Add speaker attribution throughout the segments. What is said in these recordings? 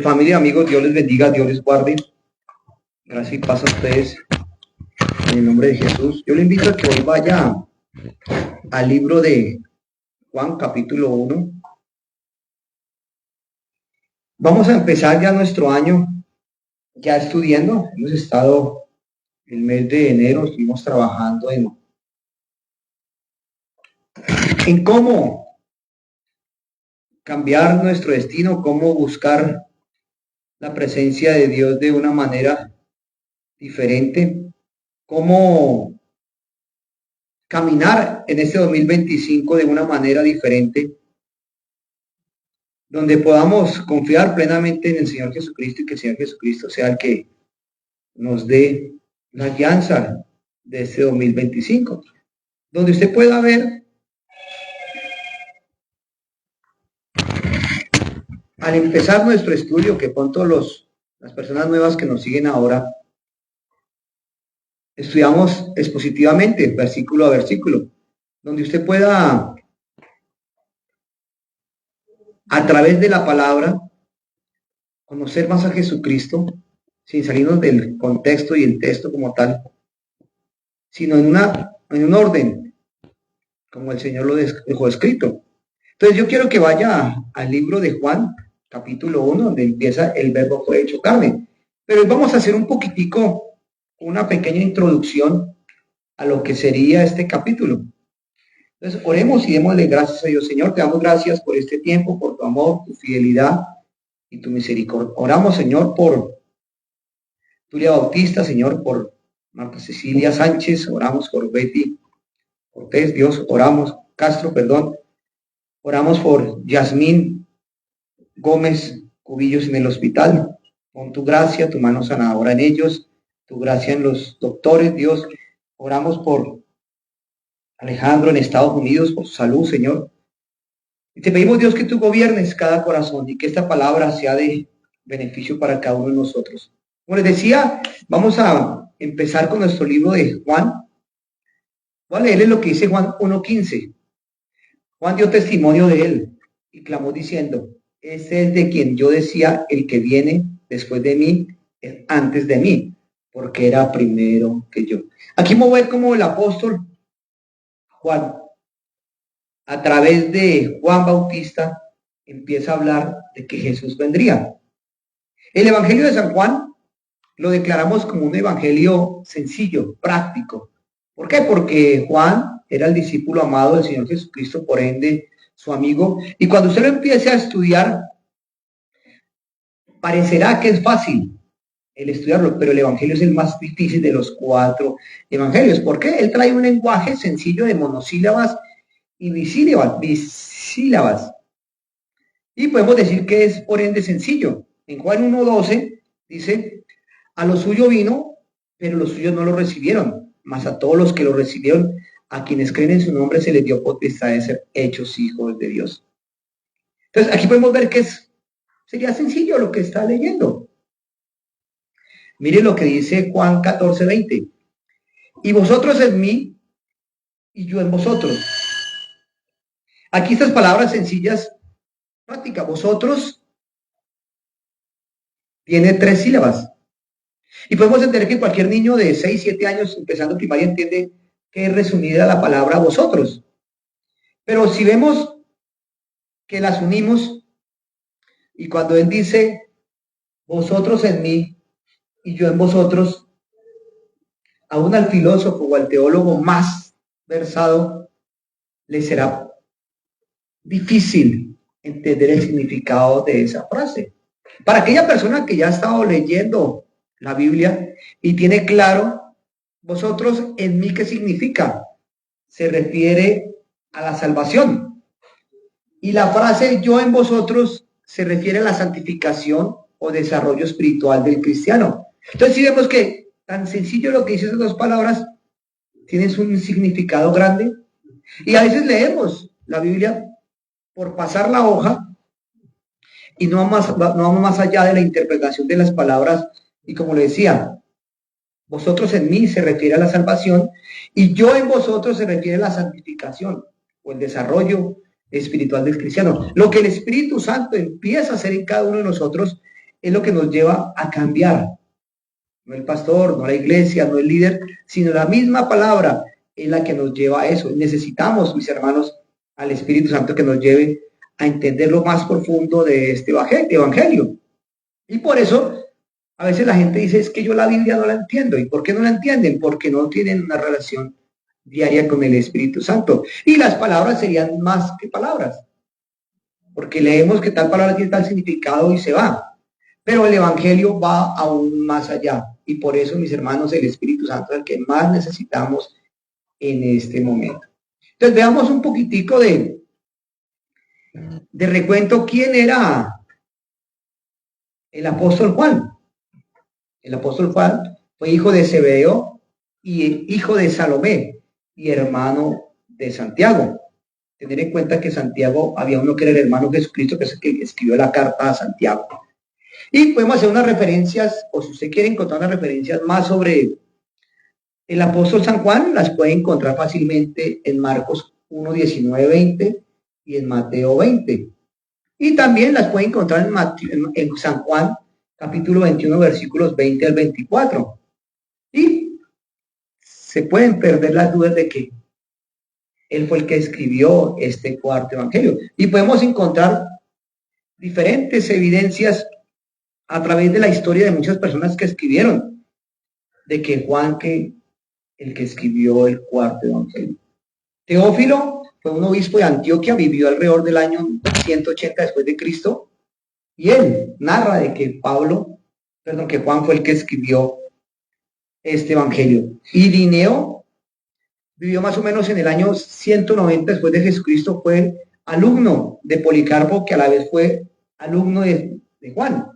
Speaker 1: Familia, amigos, Dios les bendiga, Dios les guarde. Gracias y paz a ustedes en el nombre de Jesús. Yo le invito a que hoy vaya al libro de Juan, capítulo 1. Vamos a empezar ya nuestro año, ya estudiando. Hemos estado el mes de enero, estuvimos trabajando en cómo cambiar nuestro destino, cómo buscar la presencia de Dios de una manera diferente, cómo caminar en este 2025 de una manera diferente, donde podamos confiar plenamente en el Señor Jesucristo y que el Señor Jesucristo sea el que nos dé la guianza de este 2025, donde usted pueda ver al empezar nuestro estudio, que pronto las personas nuevas que nos siguen ahora, estudiamos expositivamente, versículo a versículo, donde usted pueda, a través de la palabra, conocer más a Jesucristo, sin salirnos del contexto y el texto como tal, sino en un orden, como el Señor lo dejó escrito. Entonces yo quiero que vaya al libro de Juan, capítulo 1, donde empieza el verbo fue hecho carne. Pero hoy vamos a hacer un poquitico, una pequeña introducción a lo que sería este capítulo. Entonces oremos y démosle gracias a Dios. Señor, te damos gracias por este tiempo, por tu amor, tu fidelidad y tu misericordia. Oramos, Señor, por Julia Bautista, Señor, por Marta Cecilia Sánchez, oramos por Betty Cortés, Dios, oramos, Castro, perdón, oramos por Yasmín Gómez Cubillos en el hospital. Con tu gracia, tu mano sanadora en ellos, tu gracia en los doctores, Dios. Oramos por Alejandro en Estados Unidos, por su salud, Señor. Y te pedimos, Dios, que tú gobiernes cada corazón y que esta palabra sea de beneficio para cada uno de nosotros. Como les decía, vamos a empezar con nuestro libro de Juan. Voy a leerles lo que dice Juan 1:15. Juan dio testimonio de él y clamó diciendo: este es de quien yo decía, el que viene después de mí es antes de mí, porque era primero que yo. Aquí me voy a ver como el apóstol Juan, a través de Juan Bautista, empieza a hablar de que Jesús vendría. El Evangelio de San Juan lo declaramos como un evangelio sencillo, práctico. ¿Por qué? Porque Juan era el discípulo amado del Señor Jesucristo, por ende su amigo. Y cuando usted lo empiece a estudiar, parecerá que es fácil el estudiarlo, pero el evangelio es el más difícil de los 4 evangelios. ¿Por qué? Él trae un lenguaje sencillo de monosílabas y bisílabas. Y podemos decir que es por ende sencillo. En Juan 1:12 dice: a lo suyo vino, pero los suyos no lo recibieron, mas a todos los que lo recibieron, a quienes creen en su nombre, se les dio potestad de ser hechos hijos de Dios. Entonces aquí podemos ver que sería sencillo lo que está leyendo. Mire lo que dice Juan 14:20. Y vosotros en mí, y yo en vosotros. Aquí estas palabras sencillas, prácticas. Vosotros tiene 3 sílabas. Y podemos entender que cualquier niño de 6, 7 años, empezando primaria, entiende que es resumida la palabra vosotros. Pero si vemos que las unimos, y cuando él dice vosotros en mí y yo en vosotros, aún al filósofo o al teólogo más versado le será difícil entender el significado de esa frase. Para aquella persona que ya ha estado leyendo la Biblia y tiene claro, vosotros en mí, ¿qué significa? Se refiere a la salvación. Y la frase yo en vosotros se refiere a la santificación o desarrollo espiritual del cristiano. Entonces, si vemos que tan sencillo lo que dice esas 2 palabras, tienen un significado grande. Y a veces leemos la Biblia por pasar la hoja y no vamos más allá de la interpretación de las palabras. Y como le decía, vosotros en mí se refiere a la salvación y yo en vosotros se refiere a la santificación o el desarrollo espiritual del cristiano. Lo que el Espíritu Santo empieza a hacer en cada uno de nosotros es lo que nos lleva a cambiar. No el pastor, no la iglesia, no el líder, sino la misma palabra es la que nos lleva a eso. Necesitamos, mis hermanos, al Espíritu Santo que nos lleve a entender lo más profundo de este evangelio. Y por eso a veces la gente dice, es que yo la Biblia no la entiendo. ¿Y por qué no la entienden? Porque no tienen una relación diaria con el Espíritu Santo. Y las palabras serían más que palabras. Porque leemos que tal palabra tiene tal significado y se va. Pero el Evangelio va aún más allá. Y por eso, mis hermanos, el Espíritu Santo es el que más necesitamos en este momento. Entonces veamos un poquitico de recuento quién era el apóstol Juan. El apóstol Juan fue hijo de Zebedeo y hijo de Salomé y hermano de Santiago. Tener en cuenta que Santiago, había uno que era el hermano de Jesucristo, que es el que escribió la carta a Santiago. Y podemos hacer unas referencias, o si usted quiere encontrar unas referencias más sobre el apóstol San Juan, las puede encontrar fácilmente en Marcos 1, 19, 20 y en Mateo 20. Y también las puede encontrar en San Juan, capítulo 21, versículos 20 al 24. Y se pueden perder las dudas de que él fue el que escribió este cuarto evangelio. Y podemos encontrar diferentes evidencias a través de la historia de muchas personas que escribieron, de que Juan, que el que escribió el cuarto evangelio. Teófilo fue un obispo de Antioquia, vivió alrededor del año 180 después de Cristo, y él narra de que que Juan fue el que escribió este evangelio. Irineo vivió más o menos en el año 190 después de Jesucristo, fue alumno de Policarpo, que a la vez fue alumno de Juan.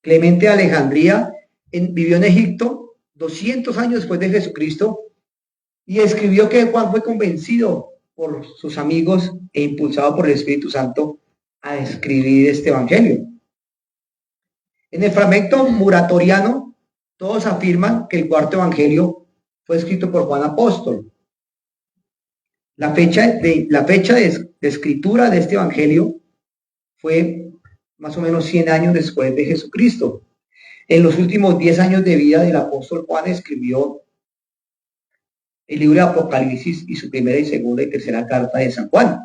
Speaker 1: Clemente de Alejandría vivió en Egipto 200 años después de Jesucristo y escribió que Juan fue convencido por sus amigos e impulsado por el Espíritu Santo a escribir este evangelio. En el fragmento muratoriano, todos afirman que el cuarto evangelio fue escrito por Juan Apóstol. La fecha de escritura de este evangelio fue más o menos 100 años después de Jesucristo. En los últimos 10 años de vida del apóstol Juan escribió el libro de Apocalipsis y su primera y segunda y tercera carta de San Juan.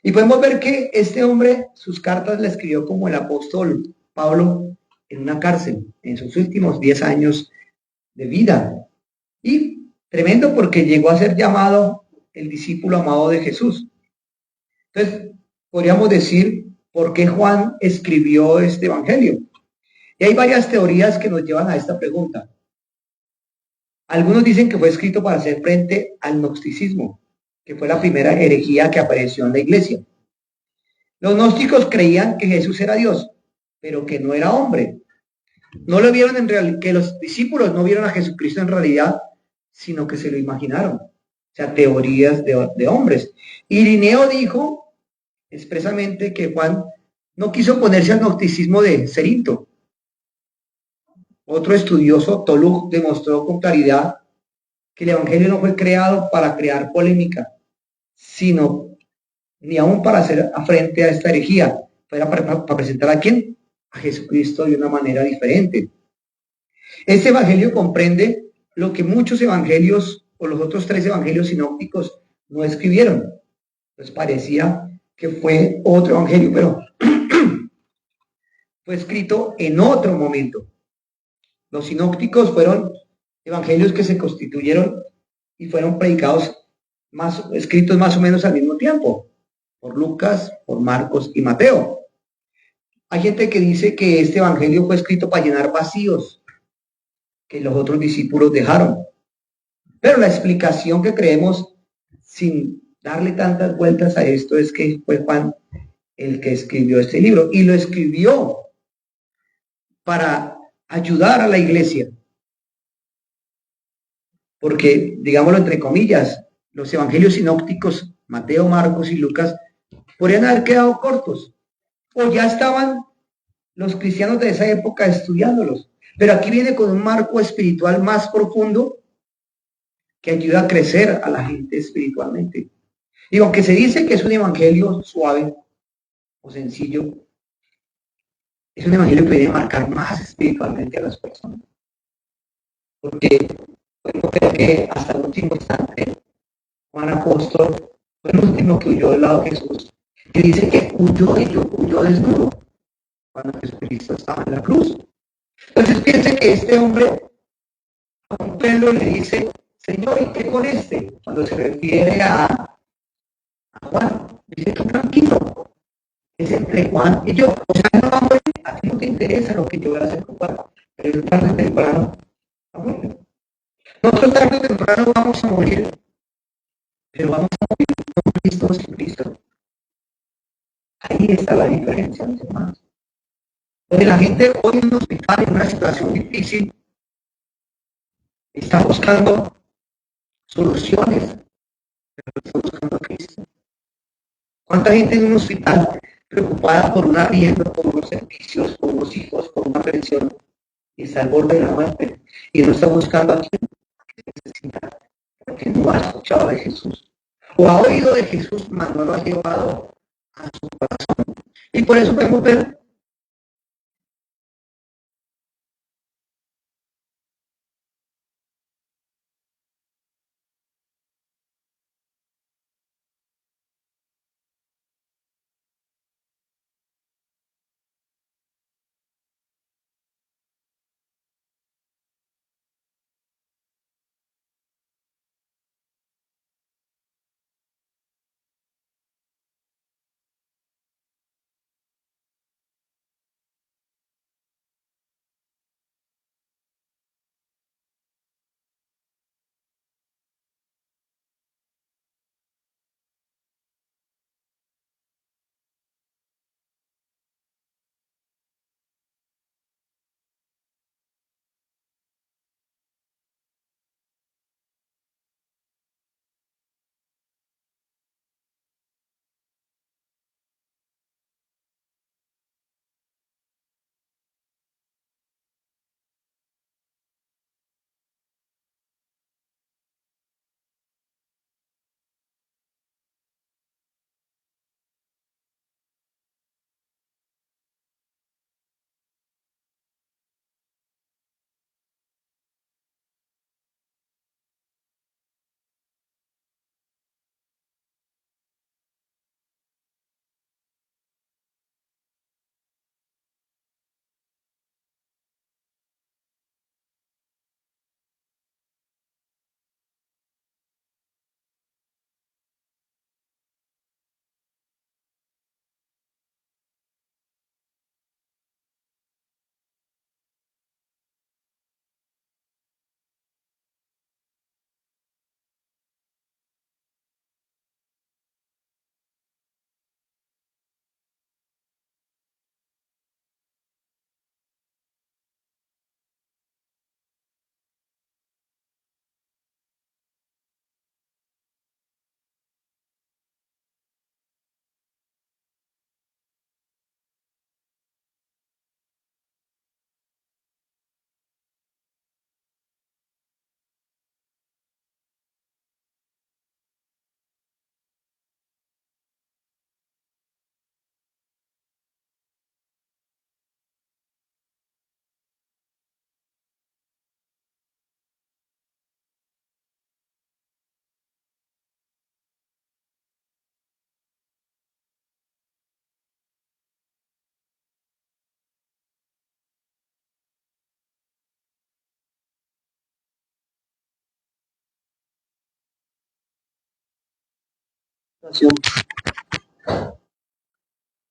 Speaker 1: Y podemos ver que este hombre, sus cartas las escribió como el apóstol Pablo en una cárcel, en sus últimos 10 años de vida. Y tremendo porque llegó a ser llamado el discípulo amado de Jesús. Entonces, podríamos decir por qué Juan escribió este evangelio. Y hay varias teorías que nos llevan a esta pregunta. Algunos dicen que fue escrito para hacer frente al gnosticismo, que fue la primera herejía que apareció en la iglesia. Los gnósticos creían que Jesús era Dios, pero que no era hombre. No lo vieron en realidad, que los discípulos no vieron a Jesucristo en realidad, sino que se lo imaginaron. O sea, teorías de hombres. Irineo dijo expresamente que Juan no quiso ponerse al gnosticismo de Cerinto. Otro estudioso, Tolug, demostró con claridad que el evangelio no fue creado para crear polémica, sino ni aún para hacer frente a esta herejía, fuera para presentar a quién, a Jesucristo de una manera diferente. Este evangelio comprende lo que muchos evangelios o los otros 3 evangelios sinópticos no escribieron. Pues parecía que fue otro evangelio, pero fue escrito en otro momento. Los sinópticos fueron evangelios que se constituyeron y fueron predicados escritos más o menos al mismo tiempo, por Lucas, por Marcos y Mateo. Hay gente que dice que este evangelio fue escrito para llenar vacíos que los otros discípulos dejaron. Pero la explicación que creemos, sin darle tantas vueltas a esto, es que fue Juan el que escribió este libro, y lo escribió para ayudar a la iglesia. Porque, digámoslo entre comillas, los evangelios sinópticos, Mateo, Marcos y Lucas, podrían haber quedado cortos, o ya estaban los cristianos de esa época estudiándolos. Pero aquí viene con un marco espiritual más profundo que ayuda a crecer a la gente espiritualmente. Y aunque se dice que es un evangelio suave o sencillo, es un evangelio que viene a marcar más espiritualmente a las personas. Porque bueno, creo que hasta el último instante, Juan Apóstol fue el último que huyó del lado de Jesús. Y dice que huyó desnudo cuando Jesucristo estaba en la cruz. Entonces piense que este hombre a un pueblo le dice, Señor, ¿y qué con este? Cuando se refiere a Juan, dice, tú tranquilo, es entre Juan y yo. O sea, no va a morir, a ti no te interesa lo que yo voy a hacer con Juan, pero es tarde o temprano va a morir. Nosotros tarde o temprano vamos a morir, pero vamos a morir con Cristo sin Cristo. Ahí está la diferencia, mis hermanos. Porque la gente hoy en un hospital, en una situación difícil, está buscando soluciones, pero está buscando a Cristo. ¿Cuánta gente en un hospital preocupada por un arriendo, por unos servicios, por unos hijos, por una pensión, y está al borde de la muerte y no está buscando a quien necesita, porque no ha escuchado de Jesús? O ha oído de Jesús, mas no lo ha llevado a su corazón. Y por eso podemos ver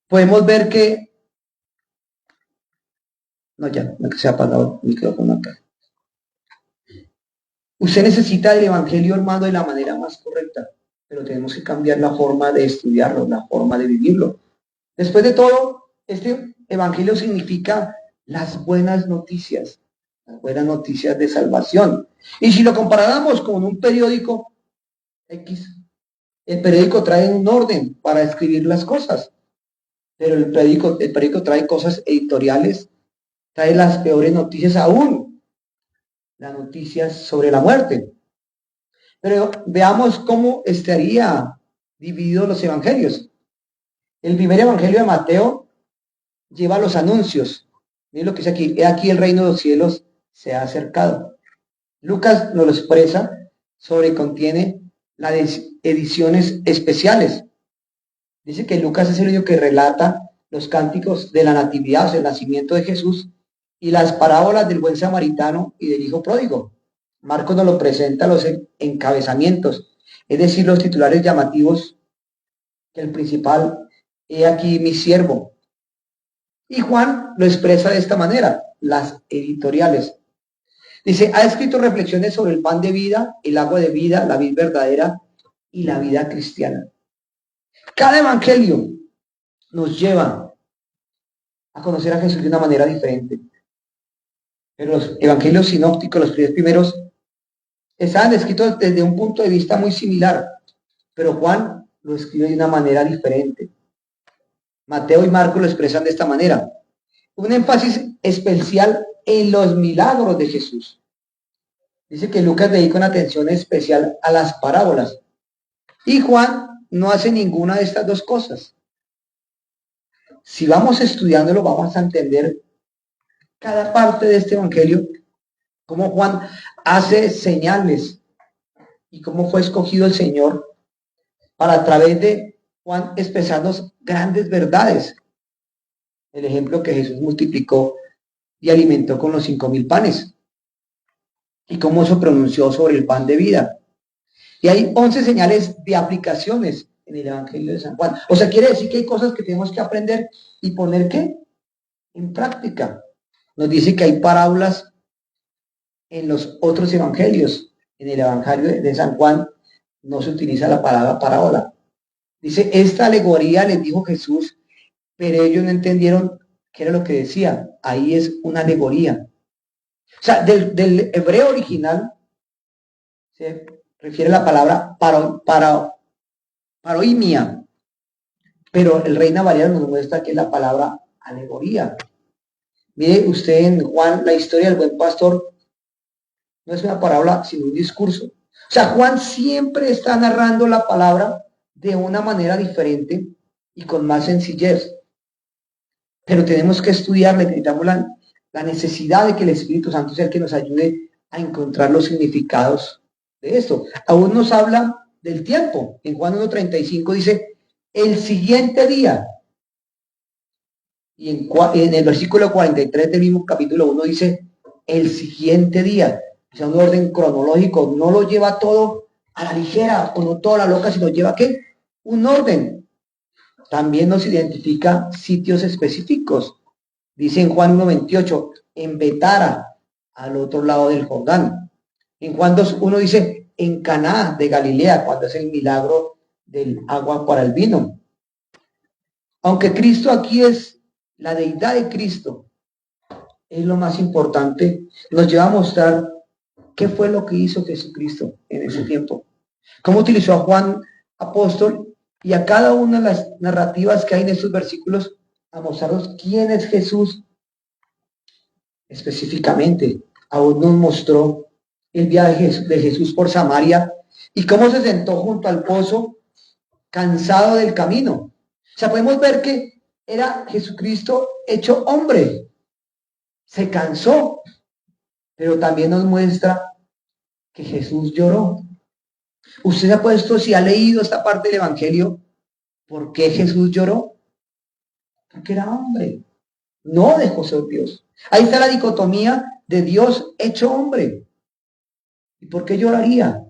Speaker 1: podemos ver que no, ya se ha apagado el micrófono acá. Usted necesita el evangelio, hermano, de la manera más correcta, pero tenemos que cambiar la forma de estudiarlo, la forma de vivirlo. Después de todo, este evangelio significa las buenas noticias de salvación. Y si lo comparáramos con un periódico X, el periódico trae un orden para escribir las cosas, pero el periódico trae cosas editoriales, trae las peores noticias aún, las noticias sobre la muerte. Pero veamos cómo estaría dividido los evangelios. El primer evangelio de Mateo lleva los anuncios. Miren lo que dice aquí, he aquí el reino de los cielos se ha acercado. Lucas nos lo expresa sobre contiene las ediciones especiales. Dice que Lucas es el único que relata los cánticos de la natividad, o sea, el nacimiento de Jesús, y las parábolas del buen samaritano y del hijo pródigo. Marcos nos lo presenta los encabezamientos, es decir, los titulares llamativos, que el principal, he aquí mi siervo. Y Juan lo expresa de esta manera, las editoriales. Dice, ha escrito reflexiones sobre el pan de vida, el agua de vida, la vida verdadera y la vida cristiana. Cada evangelio nos lleva a conocer a Jesús de una manera diferente. Pero los evangelios sinópticos, los primeros, estaban escritos desde un punto de vista muy similar, pero Juan lo escribe de una manera diferente. Mateo y Marcos lo expresan de esta manera. Un énfasis especial en los milagros de Jesús. Dice que Lucas dedica una atención especial a las parábolas. Y Juan no hace ninguna de estas dos cosas. Si vamos estudiándolo, vamos a entender cada parte de este evangelio, cómo Juan hace señales y cómo fue escogido el Señor para a través de Juan expresarnos grandes verdades. El ejemplo que Jesús multiplicó y alimentó con los 5,000 panes y cómo se pronunció sobre el pan de vida. Y hay 11 señales de aplicaciones en el Evangelio de San Juan. O sea, quiere decir que hay cosas que tenemos que aprender y poner ¿qué? En práctica. Nos dice que hay parábolas en los otros evangelios. En el Evangelio de San Juan no se utiliza la palabra parábola. Dice, esta alegoría les dijo Jesús, pero ellos no entendieron qué era lo que decía. Ahí es una alegoría. O sea, del hebreo original se refiere a la palabra paroimia, pero el Reina Valera nos muestra que es la palabra alegoría. Mire usted en Juan, la historia del buen pastor no es una parábola, sino un discurso. O sea, Juan siempre está narrando la palabra de una manera diferente y con más sencillez. Pero tenemos que estudiar, necesitamos la necesidad de que el Espíritu Santo sea el que nos ayude a encontrar los significados de esto. Aún nos habla del tiempo. En Juan 1:35 dice, el siguiente día. Y en el versículo 43 del mismo capítulo 1 dice, el siguiente día. O sea, un orden cronológico. No lo lleva todo a la ligera o no toda la loca, sino lleva ¿qué? Un orden. También nos identifica sitios específicos. Dice en Juan 1:28, en Betara, al otro lado del Jordán. En Juan 2:1 dice, en Caná de Galilea, cuando es el milagro del agua para el vino. Aunque Cristo aquí es la deidad de Cristo, es lo más importante, nos lleva a mostrar qué fue lo que hizo Jesucristo en ese tiempo. Cómo utilizó a Juan apóstol y a cada una de las narrativas que hay en estos versículos a mostrarnos quién es Jesús específicamente. Aún nos mostró el viaje de Jesús por Samaria y cómo se sentó junto al pozo cansado del camino. O sea, podemos ver que era Jesucristo hecho hombre. Se cansó, pero también nos muestra que Jesús lloró. Usted se ha puesto, si ha leído esta parte del Evangelio, ¿por qué Jesús lloró? Porque era hombre, no dejó ser Dios. Ahí está la dicotomía de Dios hecho hombre. ¿Y por qué lloraría?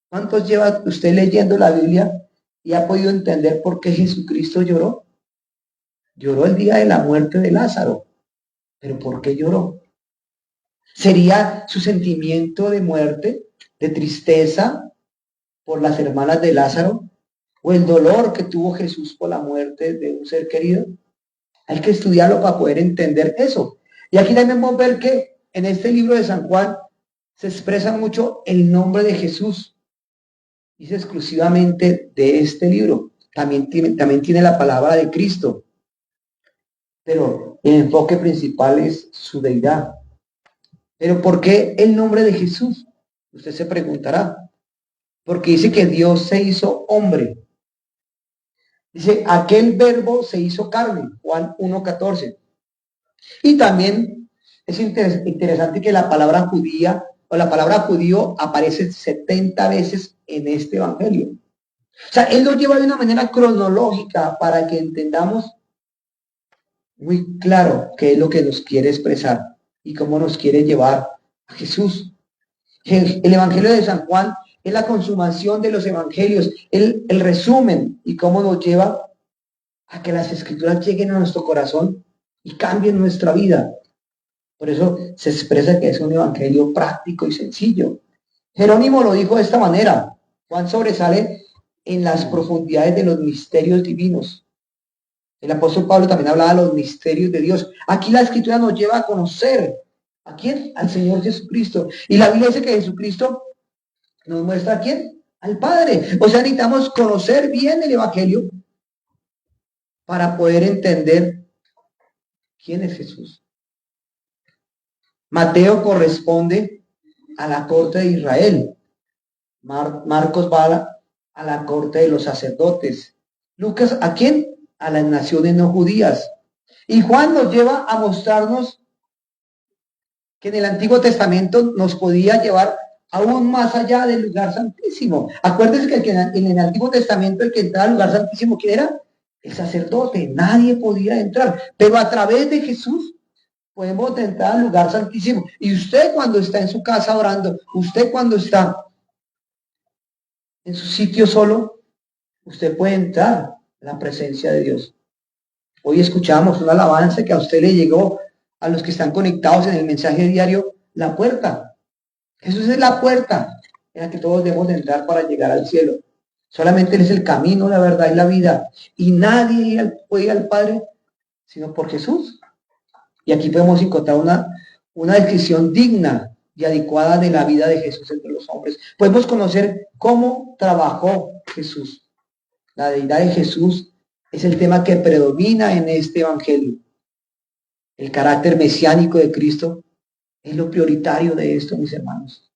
Speaker 1: ¿Cuántos lleva usted leyendo la Biblia y ha podido entender por qué Jesucristo lloró? Lloró el día de la muerte de Lázaro. ¿Pero por qué lloró? ¿Sería su sentimiento de muerte, de tristeza por las hermanas de Lázaro? ¿O el dolor que tuvo Jesús por la muerte de un ser querido? Hay que estudiarlo para poder entender eso. Y aquí también vamos a ver que en este libro de San Juan se expresa mucho el nombre de Jesús. Dice exclusivamente de este libro. También tiene la palabra de Cristo. Pero el enfoque principal es su deidad. Pero ¿por qué el nombre de Jesús? Usted se preguntará. Porque dice que Dios se hizo hombre. Dice, aquel verbo se hizo carne, Juan 1:14. Y también es interesante que la palabra judía o la palabra judío aparece 70 veces en este evangelio. O sea, él lo lleva de una manera cronológica para que entendamos muy claro qué es lo que nos quiere expresar y cómo nos quiere llevar a Jesús. El Evangelio de San Juan es la consumación de los evangelios, el resumen y cómo nos lleva a que las escrituras lleguen a nuestro corazón y cambien nuestra vida. Por eso se expresa que es un evangelio práctico y sencillo. Jerónimo lo dijo de esta manera: Juan sobresale en las profundidades de los misterios divinos. El apóstol Pablo también hablaba de los misterios de Dios. Aquí la escritura nos lleva a conocer ¿a quién? Al Señor Jesucristo. Y la Biblia dice que Jesucristo nos muestra a quién, al Padre. O sea, necesitamos conocer bien el evangelio para poder entender quién es Jesús. Mateo corresponde a la corte de Israel. Marcos va a la corte de los sacerdotes. Lucas, ¿a quién? A las naciones no judías. Y Juan nos lleva a mostrarnos que en el Antiguo Testamento nos podía llevar aún más allá del lugar santísimo. Acuérdense que en el Antiguo Testamento el que entraba al lugar santísimo, ¿quién era? El sacerdote. Nadie podía entrar. Pero a través de Jesús podemos entrar al lugar santísimo. Y usted cuando está en su casa orando, usted cuando está en su sitio solo, usted puede entrar a la presencia de Dios. Hoy escuchamos una alabanza que a usted le llegó, a los que están conectados en el mensaje diario, la puerta. Jesús es la puerta en la que todos debemos de entrar para llegar al cielo. Solamente Él es el camino, la verdad y la vida. Y nadie puede ir al Padre sino por Jesús. Y aquí podemos encontrar una descripción digna y adecuada de la vida de Jesús entre los hombres. Podemos conocer cómo trabajó Jesús. La deidad de Jesús es el tema que predomina en este evangelio. El carácter mesiánico de Cristo es lo prioritario de esto, mis hermanos.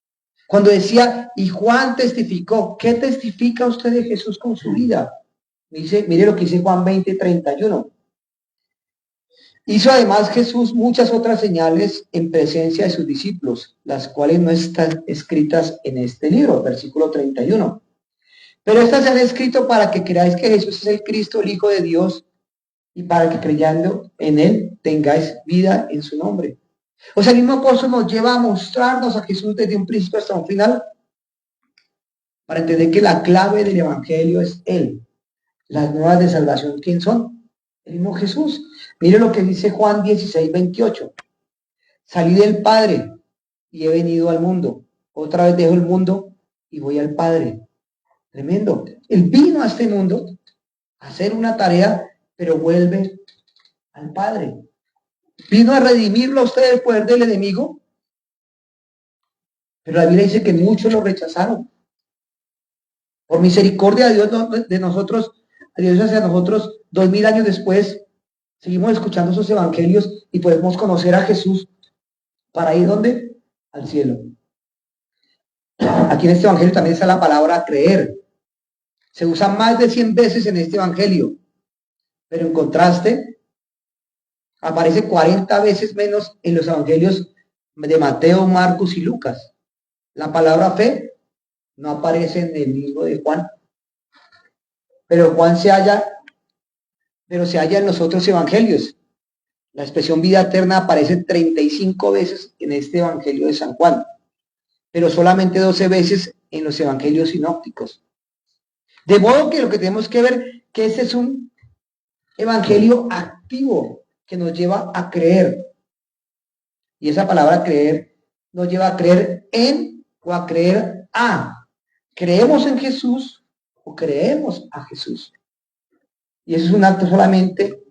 Speaker 1: Cuando decía, y Juan testificó, ¿qué testifica usted de Jesús con su vida? Mire lo que dice Juan 20:31. Hizo además Jesús muchas otras señales en presencia de sus discípulos, las cuales no están escritas en este libro, versículo 31. Pero estas se han escrito para que creáis que Jesús es el Cristo, el Hijo de Dios, y para que creyendo en Él tengáis vida en su nombre. O sea, el mismo apóstol nos lleva a mostrarnos a Jesús desde un principio hasta un final, para entender que la clave del Evangelio es Él. Las nuevas de salvación, ¿quién son? El mismo Jesús. Mire lo que dice Juan 16:28. Salí del Padre y he venido al mundo. Otra vez dejo el mundo y voy al Padre. Tremendo. Él vino a este mundo a hacer una tarea, pero vuelve al Padre. Vino a redimirlo a usted del poder del enemigo, pero la Biblia dice que muchos lo rechazaron. Por misericordia de Dios de nosotros, a Dios hacia nosotros, 2000 años después, seguimos escuchando esos evangelios y podemos conocer a Jesús para ir ¿dónde? Al cielo. Aquí en este evangelio también está la palabra creer. Se usa más de 100 veces en este evangelio, pero en contraste aparece 40 veces menos en los evangelios de Mateo, Marcos y Lucas. La palabra fe no aparece en el libro de Juan, pero se halla en los otros evangelios. La expresión vida eterna aparece 35 veces en este evangelio de San Juan, pero solamente 12 veces en los evangelios sinópticos. De modo que lo que tenemos que ver que este es un evangelio activo que nos lleva a creer. Y esa palabra creer nos lleva a creer en o a creer a. ¿Creemos en Jesús o creemos a Jesús? Y eso es un acto solamente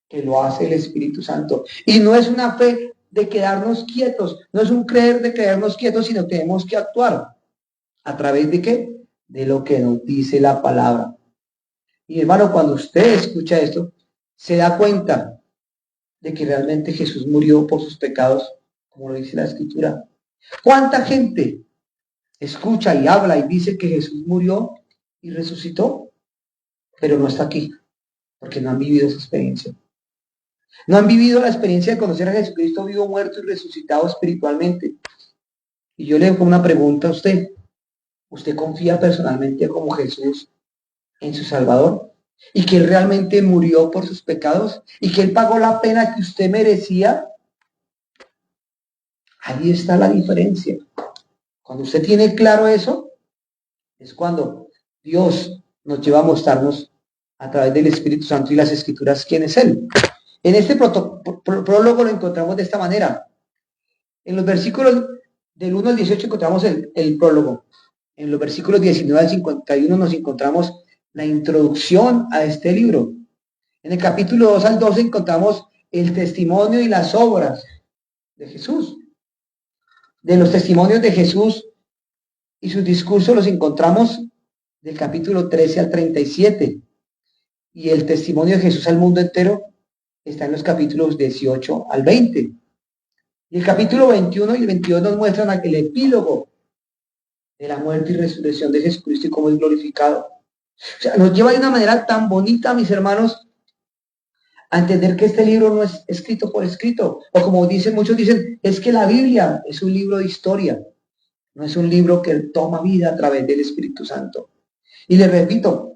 Speaker 1: que lo hace el Espíritu Santo. Y no es una fe de quedarnos quietos, no es un creer de quedarnos quietos, sino que tenemos que actuar. ¿A través de qué? De lo que nos dice la palabra. Y hermano, cuando usted escucha esto, se da cuenta de que realmente Jesús murió por sus pecados, como lo dice la Escritura. ¿Cuánta gente escucha y habla y dice que Jesús murió y resucitó, pero no está aquí? porque no han vivido esa experiencia. No han vivido la experiencia de conocer a Jesucristo vivo, muerto y resucitado espiritualmente. Y yo le hago una pregunta a usted. ¿Usted confía personalmente como Jesús en su Salvador? ¿Y que Él realmente murió por sus pecados? ¿Y que Él pagó la pena que usted merecía? Ahí está la diferencia. Cuando usted tiene claro eso, es cuando Dios nos lleva a mostrarnos a través del Espíritu Santo y las Escrituras quién es Él. En este prólogo lo encontramos de esta manera. En los versículos del 1 al 18 encontramos el prólogo. En los versículos 19 al 51 nos encontramos la introducción a este libro. En el capítulo 2 al 12 encontramos el testimonio y las obras de Jesús. De los testimonios de Jesús y sus discursos los encontramos del capítulo 13 al 37. Y el testimonio de Jesús al mundo entero está en los capítulos 18 al 20. Y el capítulo 21 y el 22 nos muestran el epílogo de la muerte y resurrección de Jesucristo y cómo es glorificado. O sea, nos lleva de una manera tan bonita, mis hermanos, a entender que este libro no es escrito por escrito. O como dicen, muchos dicen, es que la Biblia es un libro de historia. No es un libro que toma vida a través del Espíritu Santo. Y les repito,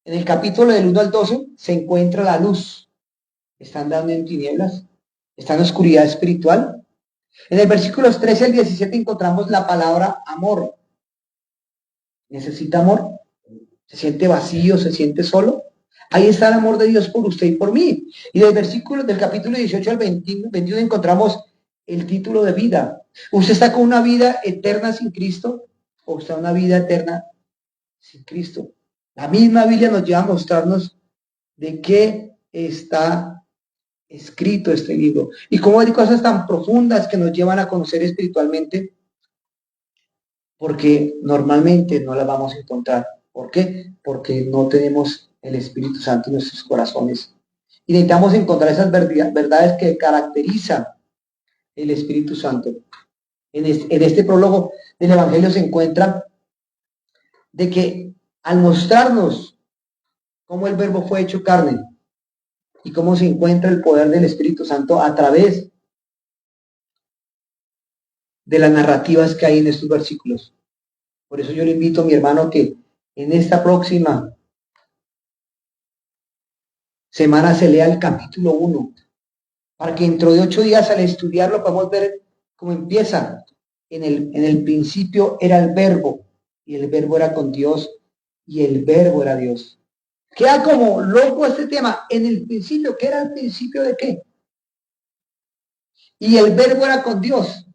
Speaker 1: en el capítulo del 1 al 12 se encuentra la luz. Están dando en tinieblas. Está en oscuridad espiritual. En el versículos 13 al 17 encontramos la palabra amor. ¿Necesita amor? ¿Se siente vacío? ¿Se siente solo? Ahí está el amor de Dios por usted y por mí. Y del capítulo 18 al 21 encontramos el título de vida. ¿Usted está con una vida eterna sin Cristo o está una vida eterna sin Cristo? La misma Biblia nos lleva a mostrarnos de qué está escrito este libro. Y cómo hay cosas tan profundas que nos llevan a conocer espiritualmente, porque normalmente no las vamos a encontrar. ¿Por qué? Porque no tenemos el Espíritu Santo en nuestros corazones. Y necesitamos encontrar esas verdades que caracterizan el Espíritu Santo. En este prólogo del Evangelio se encuentra de que al mostrarnos cómo el Verbo fue hecho carne y cómo se encuentra el poder del Espíritu Santo a través de las narrativas que hay en estos versículos. Por eso yo le invito a mi hermano que en esta próxima semana se lea el capítulo 1, para que dentro de 8 días al estudiarlo podamos ver cómo empieza. En el principio era el Verbo, y el Verbo era con Dios, y el Verbo era Dios. Queda como loco este tema. En el principio, ¿qué era el principio de qué? Y el Verbo era con Dios.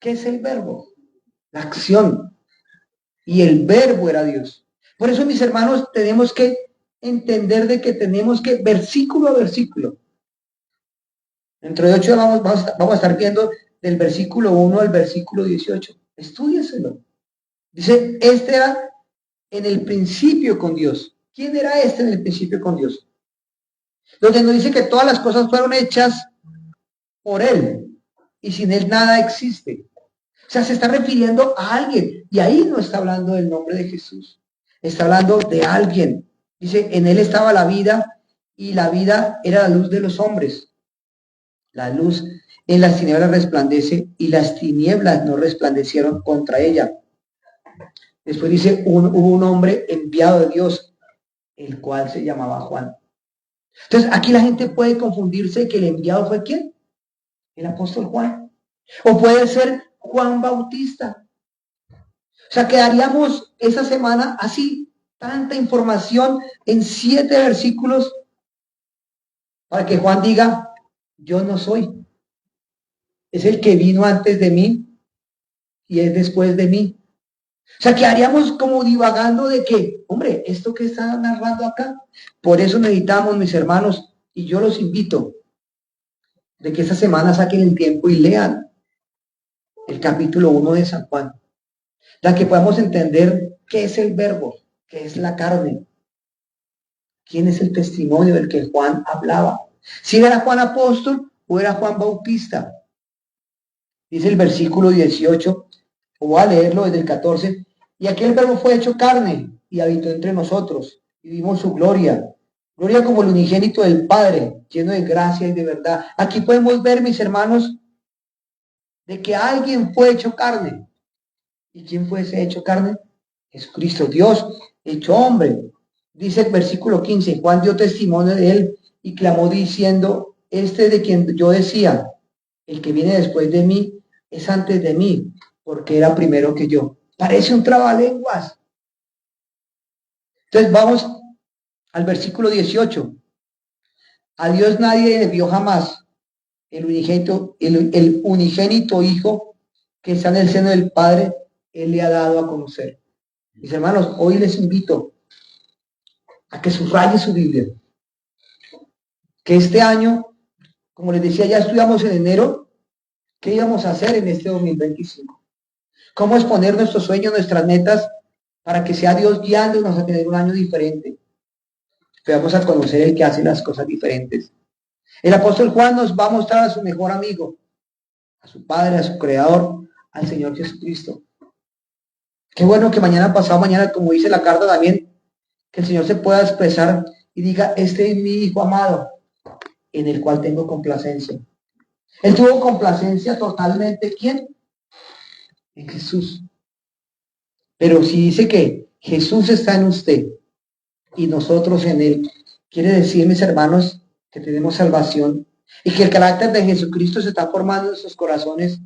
Speaker 1: ¿Qué es el Verbo? La acción. Y el Verbo era Dios. Por eso, mis hermanos, tenemos que entender de que tenemos que, versículo a versículo, dentro de 8 vamos a estar viendo del versículo 1 al versículo 18. Estúdieselo. Dice, este era en el principio con Dios. ¿Quién era este en el principio con Dios? Donde nos dice que todas las cosas fueron hechas por Él y sin Él nada existe. O sea, se está refiriendo a alguien y ahí no está hablando del nombre de Jesús. Está hablando de alguien. Dice, en Él estaba la vida y la vida era la luz de los hombres. La luz en las tinieblas resplandece y las tinieblas no resplandecieron contra ella. Después dice, hubo un hombre enviado de Dios, el cual se llamaba Juan. Entonces, aquí la gente puede confundirse que el enviado fue ¿quién? El apóstol Juan. O puede ser Juan Bautista. O sea, quedaríamos esa semana así, tanta información en 7 versículos para que Juan diga, yo no soy. Es el que vino antes de mí y es después de mí. O sea, quedaríamos como divagando de que, hombre, esto que está narrando acá. Por eso necesitamos, mis hermanos, y yo los invito, de que esta semana saquen el tiempo y lean el capítulo 1 de San Juan. Ya que podamos entender qué es el Verbo, qué es la carne, quién es el testimonio del que Juan hablaba. Si era Juan apóstol o era Juan Bautista. Dice el versículo 18, o voy a leerlo desde el 14, y aquel Verbo fue hecho carne y habitó entre nosotros, y vimos su gloria, Gloria como el unigénito del Padre, lleno de gracia y de verdad. Aquí podemos ver, mis hermanos, de que alguien fue hecho carne. ¿Y quién fue ese hecho carne? Jesucristo, Dios hecho hombre. Dice el versículo 15, Juan dio testimonio de él y clamó diciendo, este de quien yo decía, el que viene después de mí es antes de mí, porque era primero que yo. Parece un trabalenguas. Entonces vamos al versículo 18. A Dios nadie le vio jamás. El unigénito Hijo que está en el seno del Padre, Él le ha dado a conocer. Mis hermanos, hoy les invito a que subraye su Biblia. Que este año, como les decía, ya estudiamos en enero, ¿qué íbamos a hacer en este 2025? ¿Cómo exponer nuestros sueños, nuestras metas, para que sea Dios guiándonos a tener un año diferente? Que vamos a conocer el que hace las cosas diferentes. El apóstol Juan nos va a mostrar a su mejor amigo, a su Padre, a su Creador, al Señor Jesucristo. Qué bueno que mañana pasado mañana, como dice la carta también, que el Señor se pueda expresar y diga, este es mi Hijo amado, en el cual tengo complacencia. Él tuvo complacencia totalmente, ¿quién? En Jesús. Pero si dice que Jesús está en usted y nosotros en él, quiere decir, mis hermanos, que tenemos salvación y que el carácter de Jesucristo se está formando en nuestros corazones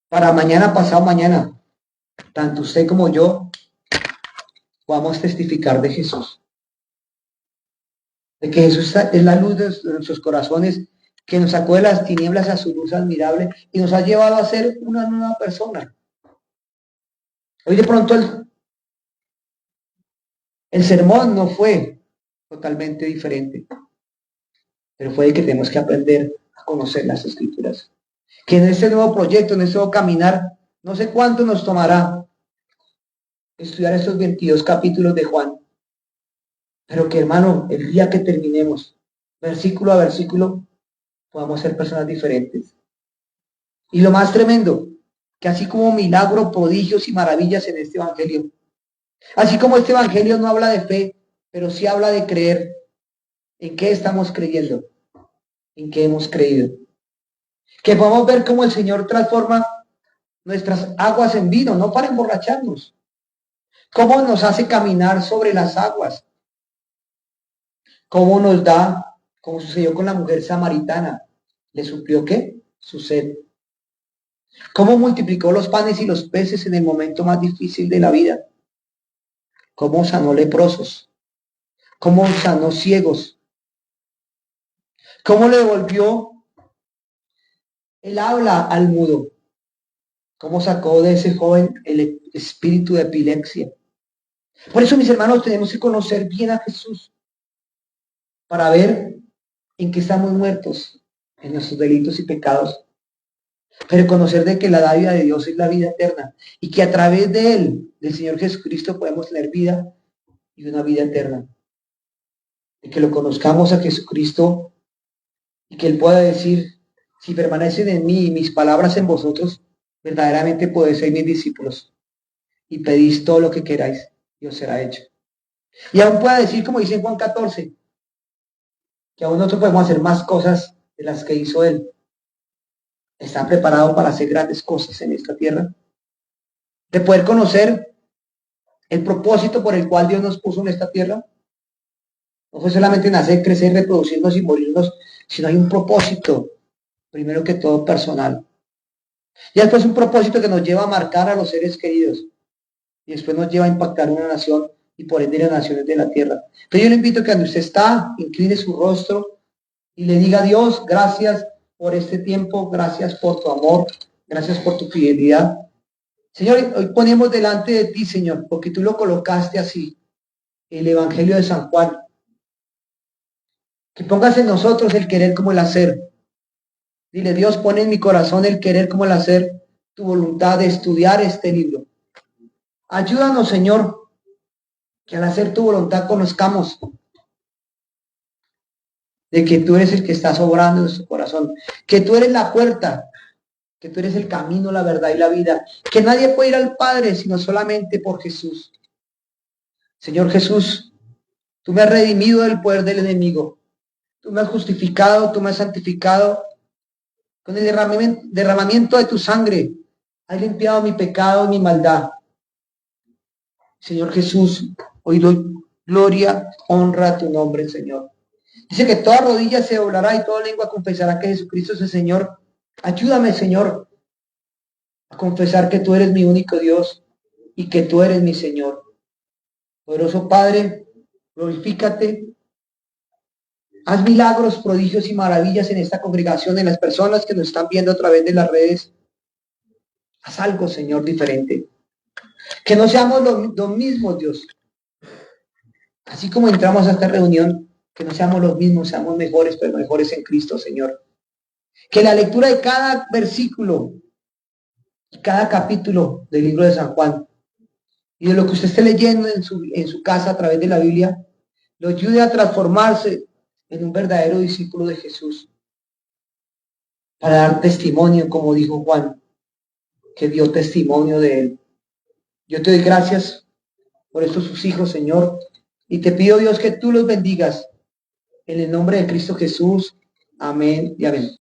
Speaker 1: para mañana, pasado mañana, tanto usted como yo podamos testificar de Jesús. De que Jesús es la luz de nuestros corazones, que nos sacó de las tinieblas a su luz admirable y nos ha llevado a ser una nueva persona. Hoy de pronto el sermón no fue totalmente diferente, pero fue el que tenemos que aprender a conocer las Escrituras. Que en este nuevo proyecto, en este nuevo caminar, no sé cuánto nos tomará estudiar estos 22 capítulos de Juan, pero que, hermano, el día que terminemos, versículo a versículo, podamos ser personas diferentes. Y lo más tremendo, que así como milagros, prodigios y maravillas en este evangelio, así como este evangelio no habla de fe, pero sí habla de creer. ¿En qué estamos creyendo? ¿En qué hemos creído? Que podamos ver cómo el Señor transforma nuestras aguas en vino, no para emborracharnos. Cómo nos hace caminar sobre las aguas. Cómo nos da, como sucedió con la mujer samaritana, le suplió ¿qué? Su sed. Cómo multiplicó los panes y los peces en el momento más difícil de la vida. Cómo sanó leprosos. Cómo sanó ciegos. Cómo le devolvió el habla al mudo. Cómo sacó de ese joven el espíritu de epilepsia. Por eso, mis hermanos, tenemos que conocer bien a Jesús para ver en qué estamos muertos, en nuestros delitos y pecados, pero conocer de que la dádiva de Dios es la vida eterna y que a través de Él, del Señor Jesucristo, podemos tener vida y una vida eterna. De que lo conozcamos a Jesucristo y que Él pueda decir, si permanecen en mí y mis palabras en vosotros, verdaderamente podéis ser mis discípulos y pedís todo lo que queráis y os será hecho. Y aún pueda decir, como dice en Juan 14, que aún nosotros podemos hacer más cosas de las que hizo Él. ¿Está preparado para hacer grandes cosas en esta tierra? De poder conocer el propósito por el cual Dios nos puso en esta tierra. No fue solamente nacer, crecer, reproducirnos y morirnos, sino hay un propósito, primero que todo personal. Y después un propósito que nos lleva a marcar a los seres queridos. Y después nos lleva a impactar una nación y por ende las naciones de la tierra. Entonces yo le invito a que cuando usted está, incline su rostro y le diga a Dios, gracias por este tiempo, gracias por tu amor, gracias por tu fidelidad. Señor, hoy ponemos delante de ti, Señor, porque tú lo colocaste así, el Evangelio de San Juan. Que pongas en nosotros el querer como el hacer. Dile, Dios, pone en mi corazón el querer como el hacer, tu voluntad de estudiar este libro. Ayúdanos, Señor, que al hacer tu voluntad conozcamos de que tú eres el que estás obrando en nuestro corazón, que tú eres la puerta, que tú eres el camino, la verdad y la vida, que nadie puede ir al Padre sino solamente por Jesús. Señor Jesús, Tú me has redimido del poder del enemigo. Tú me has justificado, tú me has santificado. Con el derramamiento de tu sangre has limpiado mi pecado y mi maldad. Señor Jesús, hoy doy gloria, honra a tu nombre, Señor. Dice que toda rodilla se doblará y toda lengua confesará que Jesucristo es el Señor. Ayúdame, Señor, a confesar que tú eres mi único Dios y que tú eres mi Señor. Poderoso Padre, glorifícate. Haz milagros, prodigios y maravillas en esta congregación, en las personas que nos están viendo a través de las redes. Haz algo, Señor, diferente. Que no seamos los mismos, Dios. Así como entramos a esta reunión, que no seamos los mismos, seamos mejores, pero mejores en Cristo, Señor. Que la lectura de cada versículo y cada capítulo del libro de San Juan y de lo que usted esté leyendo en su casa a través de la Biblia, lo ayude a transformarse en un verdadero discípulo de Jesús. Para dar testimonio, como dijo Juan, que dio testimonio de él. Yo te doy gracias por estos sus hijos, Señor, y te pido, Dios, que tú los bendigas. En el nombre de Cristo Jesús. Amén y amén.